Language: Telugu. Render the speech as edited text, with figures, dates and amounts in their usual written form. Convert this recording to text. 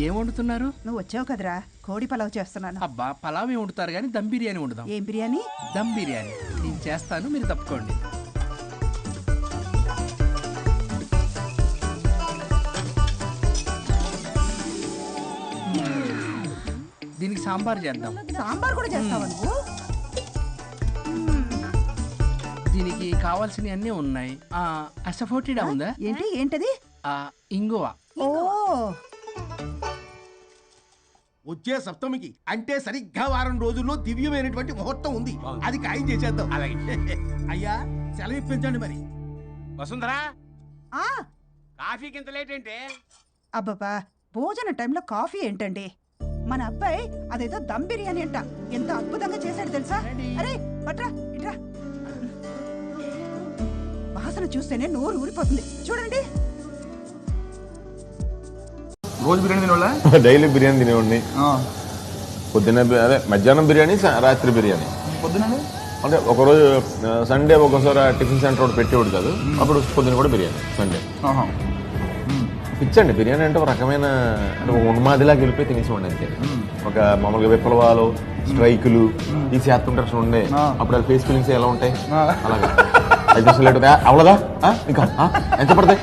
ఏం వండుతున్నారు? నువ్వు వచ్చావు కదరా, కోడి పలావ్ చేస్తున్నాను. అబ్బా, పలావ్ ఏం వండుతారు కానీ దమ్ బిర్యానీ వండుదాం. ఏం బిర్యానీ? దమ్ బిర్యానీ నేను చేస్తాను, మీరు తప్పుకోండి. దీనికి సాంబార్ చేద్దాం. సాంబార్ కూడా చేస్తావా నువ్వు? దీనికి కావాల్సినవి అన్నీ ఉన్నాయి. అసఫోటిడా ఉందా? ఏంటది? ఇంగువ. ఓ, వచ్చే సప్తమికి అంటే సరిగ్గా వారం రోజుల్లో దివ్యమైనటువంటి ముహూర్తం ఉంది. అది ఖాయం చేసేద్దాం. అలాగే అయ్యా, సెలవు ఇప్పించండి మరి. వసుంధరా, ఆ కాఫీకి ఇంత లేట్ ఏంటి? అబ్బబ్బా, భోజన టైంలో కాఫీ ఏంటండి? మన అబ్బాయి అదేదో దమ్ బిర్యానీ అంట, ఎంత అద్భుతంగా చేశాడు తెలుసా? అరే పట్రా ఇట్రా, వాసన చూస్తేనే నోరు ఊరిపోతుంది. చూడండి. రోజు బిర్యానీ తినోళ్ళ? డైలీ బిర్యానీ తినేవాడిని. పొద్దున్న అదే మధ్యాహ్నం బిర్యానీ, రాత్రి బిర్యానీ. పొద్దున అంటే ఒకరోజు సండే ఒక్కోసారి టిఫిన్ సెంటర్ ఒకటి పెట్టేవాడు కాదు, అప్పుడు పొద్దున్న కూడా బిర్యానీ. సండే పిచ్చండి బిర్యానీ అంటే ఒక రకమైన ఉన్మాదిలాగా వెళ్ళిపోయి తినేసేవాడి అంతే. ఒక మామూలుగా విప్లవాలు, స్ట్రైకులు ఈ చేస్తుంటారు ఉండే, అప్పుడు వాళ్ళ ఫేస్ ఫీలింగ్స్ ఎలా ఉంటాయి అలాగా. అయితే అవలదా ఇంకా ఎంత పడతాయి.